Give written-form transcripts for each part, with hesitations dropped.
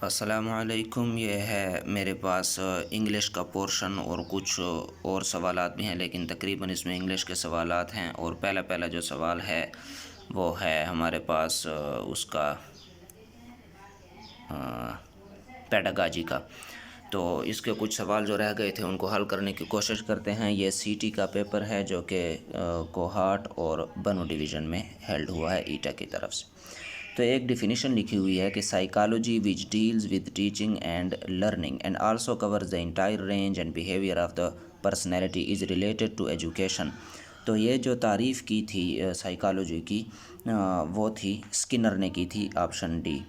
अस्सलामुअलैकुम। ये है मेरे पास इंग्लिश का पोर्शन और कुछ और सवालात भी हैं, लेकिन तकरीबन इसमें इंग्लिश के सवालात हैं। और पहला जो सवाल है वो है हमारे पास उसका पेडागाजी का। तो इसके कुछ सवाल जो रह गए थे उनको हल करने की कोशिश करते हैं। ये सीटी का पेपर है जो कि कोहाट और बनू डिवीज़न में हेल्ड हुआ है ईटा की तरफ से। तो एक डिफिनीशन लिखी हुई है कि psychology which deals with teaching and learning and also covers the entire range and behaviour of the personality is related to education. तो ये जो तारीफ़ की थी साइकोलॉजी की वो थी स्किनर ने की थी, option D.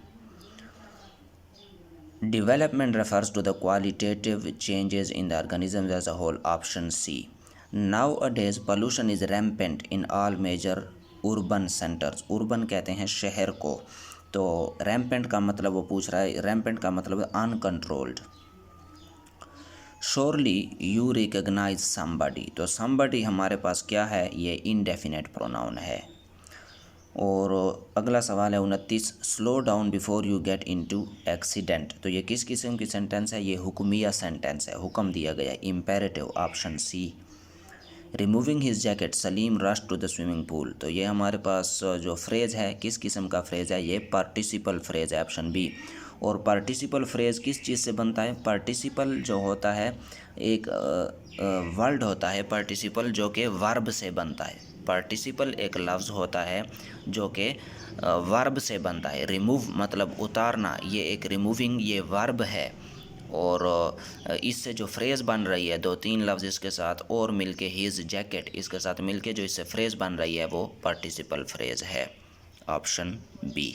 Development refers to the qualitative changes in the organism as a whole, option C. Nowadays pollution is rampant in all major urban centers. urban कहते हैं शहर को, तो rampant का मतलब वो पूछ रहा है, rampant का मतलब uncontrolled. Surely you recognize somebody, तो somebody हमारे पास क्या है, ये indefinite pronoun है। और अगला सवाल है 29, slow down before you get into accident. तो ये किस किस्म की सेंटेंस है, ये हुक्मिया सेंटेंस है, हुक्म दिया गया, imperative, option C. Removing his jacket Salim rush to the swimming pool. तो ये हमारे पास जो फ्रेज़ है किस किस्म का फ्रेज़ है, ये पार्टिसिपल फ्रेज़ है, ऑप्शन बी। और पार्टिसिपल फ्रेज़ किस चीज़ से बनता है, पार्टिसिपल जो होता है एक वर्ड होता है पार्टिसिपल जो कि वर्ब से बनता है। पार्टिसिपल एक लफ्ज़ होता है जो कि वर्ब से बनता है। रिमूव मतलब उतारना, ये एक रिमूविंग ये वर्ब है। और इससे जो फ्रेज़ बन रही है, दो तीन लफ्ज़ इसके साथ और मिलके हिज जैकेट इसके साथ मिलके जो इससे फ्रेज़ बन रही है वो पार्टिसिपल फ्रेज़ है, ऑप्शन बी।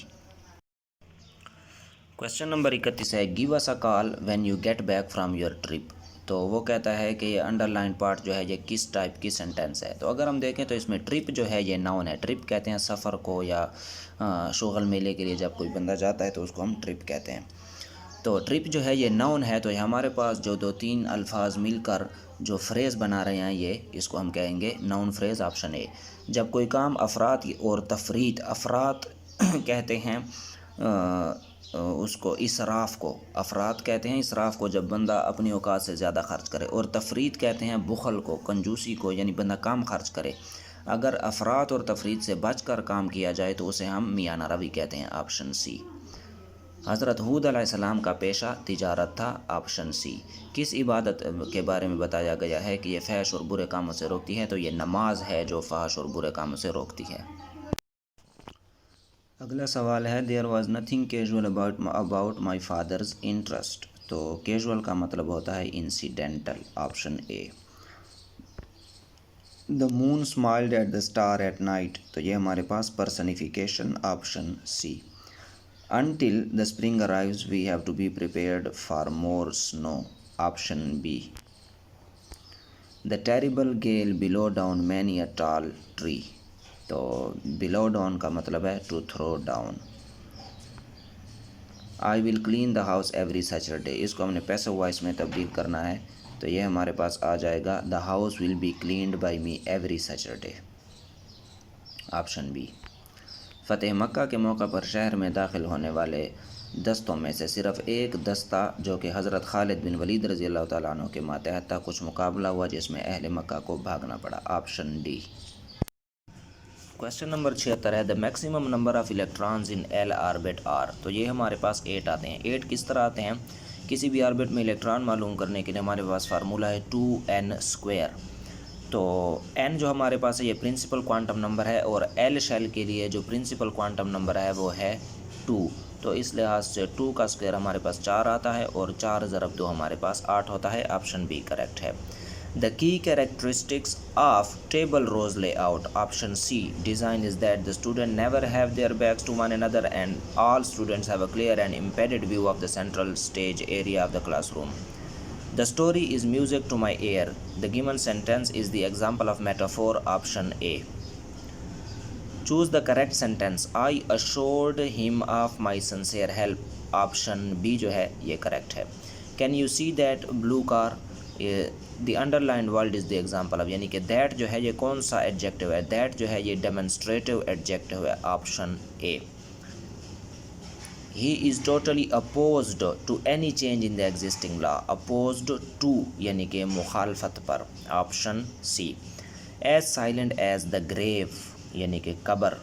क्वेश्चन नंबर 31 है give us a call when you get back from your trip. तो वो कहता है कि ये अंडरलाइन पार्ट जो है ये किस टाइप की सेंटेंस है। तो अगर हम देखें तो इसमें ट्रिप जो है ये नाउन है। ट्रिप कहते हैं सफ़र को, या शुगल मेले के लिए जब कोई बंदा जाता है तो उसको हम ट्रिप कहते हैं। तो ट्रिप जो है ये नाउन है, तो हमारे पास जो दो तीन अल्फाज मिलकर जो फ्रेज़ बना रहे हैं ये इसको हम कहेंगे नाउन फ्रेज़, ऑप्शन ए। जब कोई काम अफरात और तफरीत, अफरात कहते हैं उसको इसराफ़ को, अफरात कहते हैं इसराफ़ को जब बंदा अपनी औकात से ज़्यादा खर्च करे, और तफरीत कहते हैं बुखल को, कंजूसी को, यानी बंदा कम खर्च करे। अगर अफरात और तफरीत से बच कर काम किया जाए तो उसे हम मियाना रवी कहते हैं, ऑप्शन सी। हज़रत हूद अलैहिस्सलाम का पेशा तिजारत था, ऑप्शन सी। किस इबादत के बारे में बताया गया है कि ये फहश और बुरे कामों से रोकती है, तो ये नमाज है जो फहश और बुरे कामों से रोकती है। अगला सवाल है there was nothing casual about my father's interest. तो कैजुअल का मतलब होता है incidental, option A. The moon smiled at the star at night. तो ये हमारे पास personification, option C. Until the spring arrives, we have to be prepared for more snow, option B. The terrible gale below down many a tall tree. तो below down का मतलब है to throw down. I will clean the house every Saturday. इसको हमने passive voice में तब्दील करना है, तो ये हमारे पास आ जाएगा The house will be cleaned by me every Saturday, option B. फ़तेह मक्का के मौका पर शहर में दाखिल होने वाले दस्तों में से सिर्फ़ एक दस्ता जो कि हज़रत खालिद बिन वलीद रज़ी अल्लाह तआला अन्हु के मातहत था, कुछ मुकाबला हुआ जिसमें अहले मक्का को भागना पड़ा, ऑप्शन डी। क्वेश्चन नंबर 76 है the maximum number of electrons in L orbit are. तो ये हमारे पास 8 आते हैं। 8 किस तरह आते हैं, किसी भी ऑर्बिट में इलेक्ट्रॉन मालूम करने के लिए हमारे पास फार्मूला है 2n²। तो n जो हमारे पास है ये प्रिंसिपल क्वांटम नंबर है, और l शेल के लिए जो प्रिंसिपल क्वांटम नंबर है वो है 2। तो इस लिहाज से 2 का स्क्वायर हमारे पास 4 आता है, और 4 ज़रब 2 हमारे पास 8 होता है, ऑप्शन बी करेक्ट है। The key characteristics of table rows layout, option C design is that the student never have their backs to one another and all students have a clear and impeded view of the central stage area of the classroom. The story is music to my ear. The given sentence is the example of metaphor, option A. Choose the correct sentence. I assured him of my sincere help. Option B जो है ये correct है। Can you see that blue car? The underlined word is the example of, यानी कि that जो है ये कौन सा adjective है, that जो है ये demonstrative adjective है, option A. He is totally opposed to any change in the existing law. Opposed to यानी कि मुखालफत पर, option C. As silent as the grave यानी कि कब्र,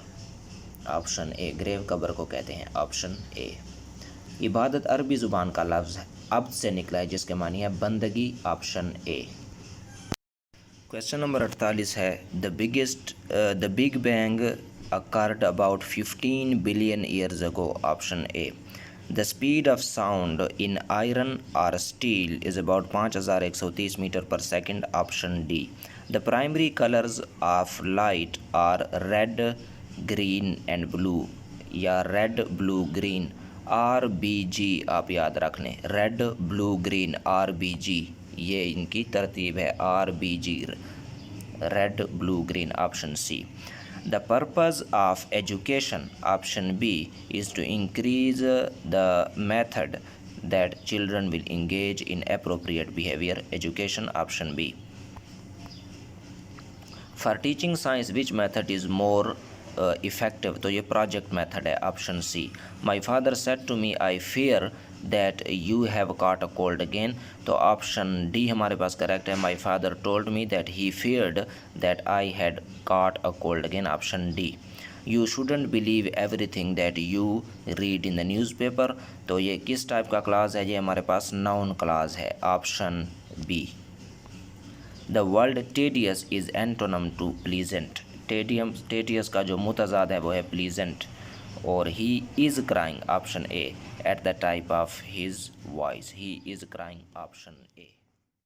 ऑप्शन ए। ग्रेव कब्र को कहते हैं, ऑप्शन ए। इबादत अरबी ज़ुबान का लफ्ज़ अब्द से निकला है जिसके मानी है बंदगी, ऑप्शन ए। क्वेश्चन नंबर 48 है the big bang occurred about 15 billion years ago, option A. The speed of sound in iron or steel is about 5130 meter per second, option D. The primary colors of light are red, green and blue, या red, blue, green, RBG आप याद रख लें, red, blue, green, RBG ये इनकी तरतीब है, RBG, red, blue, green, option C. The purpose of education, option B, is to increase the method that children will engage in appropriate behavior. Education, option B. For teaching science, which method is more effective? तो ये project method है, option C. My father said to me, I fear that you have caught a cold again. तो option D हमारे पास correct है। My father told me that he feared that I had caught a cold again, option D. You shouldn't believe everything that you read in the newspaper। तो ये किस type का class है? ये हमारे पास नाउन क्लास है, option B. The word tedious is antonym to pleasant. Tedious का जो मुतज़ाद है वो है प्लीजेंट। और he is crying, option A. At the type of his voice, he is crying, option A.